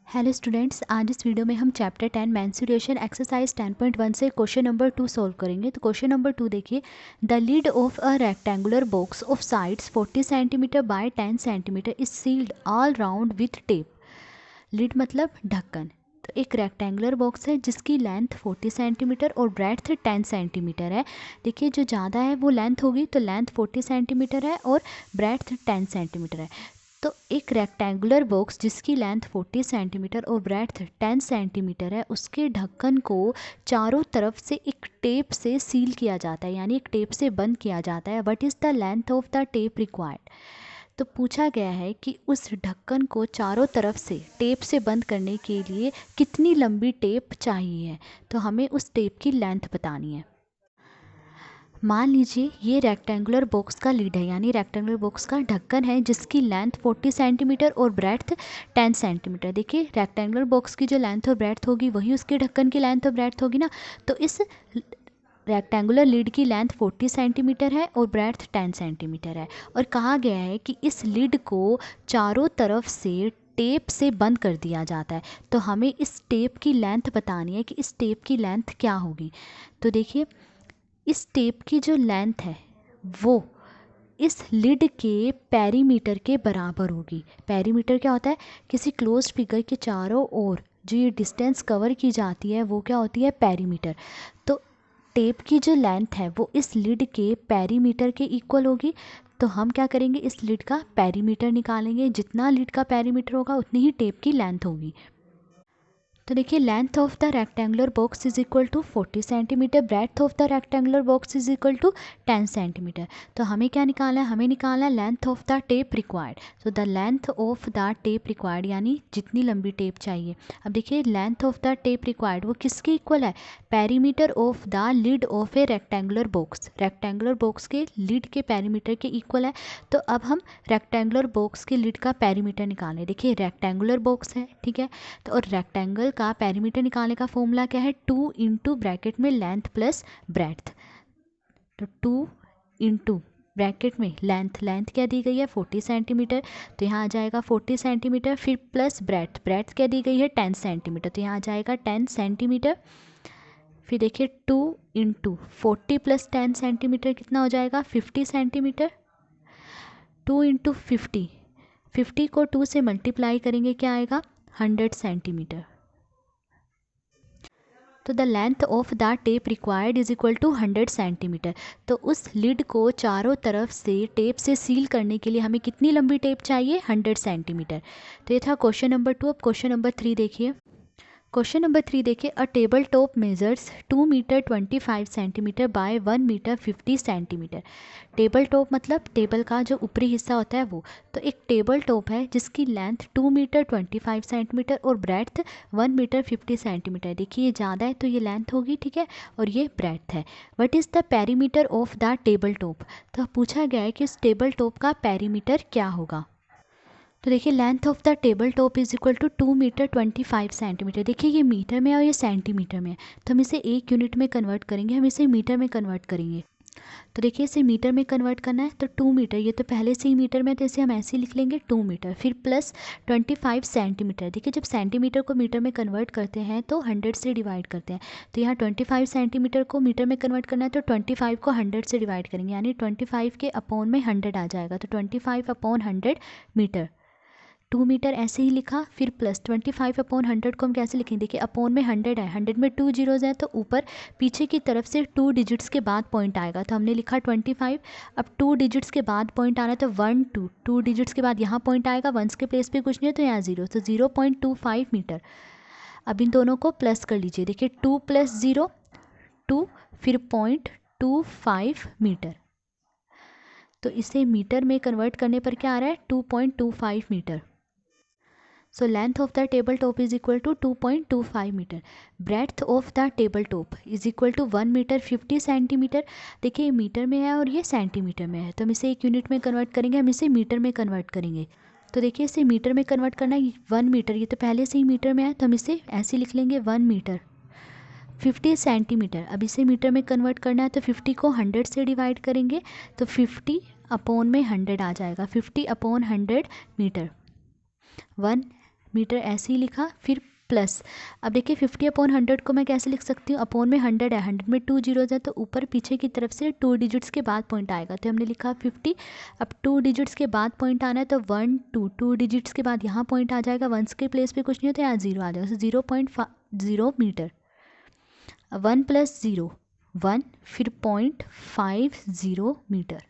Hello students, आज इस video में हम चैप्टर 10 मेंस्ट्रुएशन एक्सरसाइज 10.1 से क्वेश्चन नंबर 2 सॉल्व करेंगे। तो क्वेश्चन नंबर 2 देखिए, the lid of a rectangular box of sides 40 centimetre by 10 centimetre is sealed all round with tape. Lid मतलब ढक्कन। तो एक रेक्टेंगुलर बॉक्स है जिसकी लेंथ 40 सेंटीमीटर और ब्रेड्थ 10 सेंटीमीटर है। देखिए, जो ज़्यादा है वो लेंथ होगी, तो लेंथ 40 सेंटीमीटर है और ब्रेड्थ 10 सेंटीमीटर है। तो एक रेक्टेंगुलर बॉक्स जिसकी लेंथ 40 सेंटीमीटर और ब्रेड्थ 10 सेंटीमीटर है, उसके ढक्कन को चारों तरफ से एक टेप से सील किया जाता है, यानी एक टेप से बंद किया जाता है। What is the length of the tape required. तो पूछा गया है कि उस ढक्कन को चारों तरफ से टेप से बंद करने के लिए कितनी लंबी टेप चाहिए है। तो हमें उस टेप की लेंथ बतानी है। मान लीजिए ये रेक्टेंगुलर बॉक्स का लीड है, यानी रेक्टेंगुलर बॉक्स का ढक्कन है जिसकी लेंथ 40 सेंटीमीटर और ब्रेड्थ 10 सेंटीमीटर। देखिए, रेक्टेंगुलर बॉक्स की जो लेंथ और ब्रेड्थ होगी वही उसके ढक्कन की लेंथ और ब्रेड्थ होगी ना। तो इस रेक्टेंगुलर लीड की लेंथ 40 सेंटीमीटर है और ब्रेड्थ 10 सेंटीमीटर है, और कहा गया है कि इस लीड को चारों तरफ से टेप से बंद कर दिया जाता है। तो हमें इस टेप की लेंथ बतानी है कि इस टेप की लेंथ क्या होगी। तो देखिए, इस टेप की जो लेंथ है वो इस लिड के पेरीमीटर के बराबर होगी। पेरीमीटर क्या होता है? किसी क्लोज्ड फिगर के चारों ओर जो ये डिस्टेंस कवर की जाती है वो क्या होती है? पेरीमीटर। तो टेप की जो लेंथ है वो इस लिड के पेरीमीटर के इक्वल होगी। तो हम क्या करेंगे, इस लिड का पेरीमीटर निकालेंगे। जितना लिड का पेरीमीटर होगा उतनी ही टेप की लेंथ होगी। तो देखिए, length of the rectangular box is equal to 40 centimetre, breadth of the rectangular box is equal to 10 centimetre. तो हमें क्या निकालना है? हमें निकालना है length of the tape required. So the length of the tape required, यानी जितनी लंबी टेप चाहिए। अब देखिए, length of the tape required वो किसके इक्वल है? Perimeter of the lid of a rectangular box. Rectangular box के लिड के पेरीमीटर के इक्वल है। तो अब हम रेक्टेंगुलर बॉक्स के लिड का पेरीमीटर निकालें। देखिए, रेक्टेंगुलर बॉक्स है, ठीक है। तो और रेक्टेंगल का पेरीमीटर निकालने का फॉर्मूला क्या है? 2 इंटू ब्रैकेट में लेंथ प्लस ब्रेड्थ। तो 2 इंटू ब्रैकेट में लेंथ क्या दी गई है? 40 सेंटीमीटर। तो यहाँ आ जाएगा 40 सेंटीमीटर, फिर प्लस ब्रेड्थ क्या दी गई है? 10 सेंटीमीटर। तो यहाँ आ जाएगा 10 सेंटीमीटर। फिर देखिए, 2 इंटू 40 प्लस 10 सेंटीमीटर कितना हो जाएगा? 50 सेंटीमीटर। 2 इंटू 50 को 2 से मल्टीप्लाई करेंगे, क्या आएगा? 100 सेंटीमीटर। तो the length of the tape required is equal to 100 centimetre. तो उस लिड को चारों तरफ से टेप से सील करने के लिए हमें कितनी लंबी टेप चाहिए? 100 सेंटीमीटर। तो ये था क्वेश्चन नंबर 2। अब क्वेश्चन नंबर 3 देखिए। क्वेश्चन नंबर 3 देखिए, a table top measures 2 metre 25 centimetre by 1 metre 50 centimetre. Table top मतलब टेबल का जो ऊपरी हिस्सा होता है वो। तो एक टेबल टॉप है जिसकी लेंथ 2 मीटर 25 सेंटीमीटर और ब्रेड्थ 1 मीटर 50 सेंटीमीटर। देखिए, ये ज़्यादा है तो ये लेंथ होगी, ठीक है, और ये ब्रेड्थ है। What is the perimeter of the table top. तो पूछा गया है कि इस टेबल टॉप का पेरीमीटर क्या होगा। तो देखिए, length of the table top is equal to 2 metre 25 centimetre. देखिए, ये मीटर में है और ये सेंटीमीटर में है, तो हम इसे एक यूनिट में कन्वर्ट करेंगे, हम इसे मीटर में कन्वर्ट करेंगे। तो देखिए, इसे मीटर में कन्वर्ट करना है तो 2 मीटर, ये तो पहले से ही मीटर में है तो इसे हम ऐसे ही लिख लेंगे 2 मीटर, फिर प्लस 25 सेंटीमीटर। देखिए, जब सेंटीमीटर को मीटर में कन्वर्ट करते हैं तो 100 से डिवाइड करते हैं। तो यहाँ 25 सेंटीमीटर को मीटर में कन्वर्ट करना है तो 25 को 100 से डिवाइड करेंगे, यानी 25 के अपॉन में 100 आ जाएगा। तो 25 अपॉन 100 मीटर। 2 मीटर ऐसे ही लिखा, फिर प्लस 25 अपॉन 100 को हम कैसे लिखेंगे? देखिए, अपॉन में 100 है, 100 में 2 जीरोज है, तो ऊपर पीछे की तरफ से 2 डिजिट्स के बाद पॉइंट आएगा, तो हमने लिखा 25। अब 2 डिजिट्स के बाद पॉइंट आना है तो 1 2 डिजिट्स के बाद यहाँ पॉइंट आएगा, वंस के प्लेस पे कुछ नहीं है तो यहाँ 0, तो 0.25 मीटर। अब इन दोनों को प्लस कर लीजिए। देखिए, 2 प्लस 0 2, फिर 0.25 मीटर। तो इसे मीटर में कन्वर्ट करने पर क्या आ रहा है? 2.25 metre. So length of the table top is equal to 2.25 metre. breadth of the table top is equal to 1 metre 50 centimetre. देखिए, मीटर में है और ये सेंटीमीटर में है, तो हम इसे एक यूनिट में कन्वर्ट करेंगे, हम इसे मीटर में कन्वर्ट करेंगे। तो देखिए, इसे मीटर में कन्वर्ट करना है 1 मीटर, ये तो पहले से ही मीटर में है तो हम इसे ऐसे लिख लेंगे 1 मीटर। 50 सेंटीमीटर, अब इसे मीटर में कन्वर्ट करना है तो 50 को 100 से डिवाइड करेंगे, तो 50 अपॉन में 100 आ जाएगा, 50 अपॉन 100 मीटर। 1 मीटर ऐसे ही लिखा, फिर प्लस। अब देखिए 50/100 को मैं कैसे लिख सकती हूँ, अपॉन में 100 है, 100 में 2 जीरोज है तो ऊपर पीछे की तरफ से 2 डिजिट्स के बाद पॉइंट आएगा, तो हमने लिखा 50। अब 2 डिजिट्स के बाद पॉइंट आना है तो 1 2 डिजिट्स के बाद यहाँ पॉइंट आ जाएगा, वंस के प्लेस पे कुछ नहीं होता, यहाँ 0 आ जाएगा, तो 0.0 मीटर। 1 + 0 1, फिर 0.50 मीटर,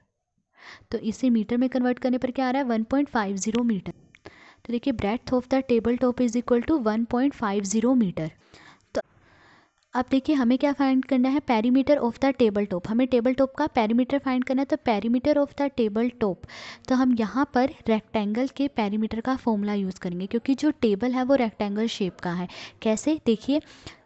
तो इसे मीटर में कन्वर्ट करने पर क्या आ रहा है, 1.50 मीटर। तो देखिए breadth of the table top is equal to 1.50 metre. तो अब देखिए हमें क्या फाइंड करना है, perimeter of the table top. हमें टेबल टॉप का पेरीमीटर फाइंड करना है, तो perimeter of the table top, तो हम यहाँ पर रेक्टेंगल के पेरीमीटर का फॉर्मूला यूज़ करेंगे, क्योंकि जो टेबल है वो रेक्टेंगल शेप का है। कैसे, देखिए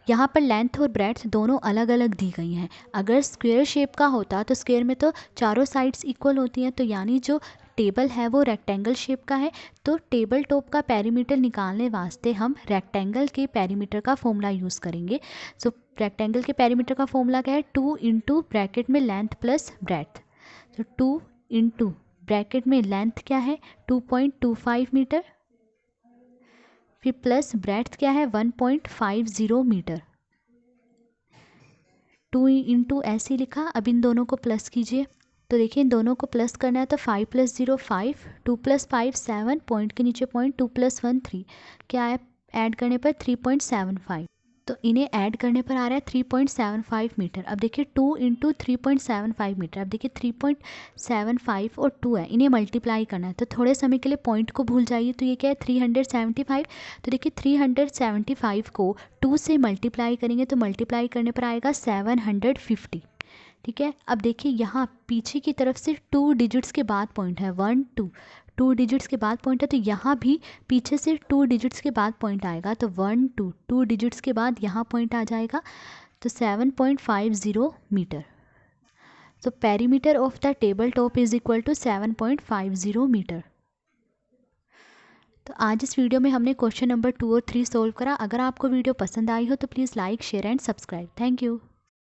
यहाँ पर लेंथ और ब्रेड्थ दोनों अलग अलग दी गई हैं। अगर स्क्वायर शेप का होता तो स्क्वायर में तो चारों साइड्स इक्वल होती हैं, तो यानी जो टेबल है वो रेक्टेंगल शेप का है, तो टेबल टॉप का पेरीमीटर निकालने वास्ते हम रेक्टेंगल के पेरीमीटर का फॉर्मूला यूज़ करेंगे। सो रेक्टेंगल के पेरीमीटर का फॉर्मूला क्या है, 2 इंटू ब्रैकेट में लेंथ प्लस ब्रेड्थ। तो 2 इंटू ब्रैकेट में लेंथ क्या है 2.25 मीटर, फिर प्लस ब्रेड्थ क्या है 1.50 मीटर। 2 इंटू ऐसे लिखा, अब इन दोनों को प्लस कीजिए, तो देखिए इन दोनों को प्लस करना है तो 5 + 0 5, 2 + 5 7, पॉइंट के नीचे पॉइंट, 2 + 1 3, क्या है ऐड करने पर 3.75, तो इन्हें ऐड करने पर आ रहा है 3.75 मीटर। अब देखिए 2 इंटू 3.75 मीटर, अब देखिए 3.75 और 2 है, इन्हें मल्टीप्लाई करना है, तो थोड़े समय के लिए पॉइंट को भूल जाइए, तो ये क्या है 375। तो देखिए 375 को 2 से मल्टीप्लाई करेंगे तो मल्टीप्लाई करने पर आएगा 750। ठीक है, अब देखिए यहाँ पीछे की तरफ से 2 डिजिट्स के बाद पॉइंट है, 1 2 डिजिट्स के बाद पॉइंट है, तो यहाँ भी पीछे से 2 डिजिट्स के बाद पॉइंट आएगा, तो 1 2 डिजिट्स के बाद यहाँ पॉइंट आ जाएगा, तो 7.50 मीटर। तो perimeter of the table top is equal to 7.50 metre. तो आज इस वीडियो में हमने क्वेश्चन नंबर 2 और 3 सोल्व करा। अगर आपको वीडियो पसंद आई हो तो please like share and subscribe. Thank you.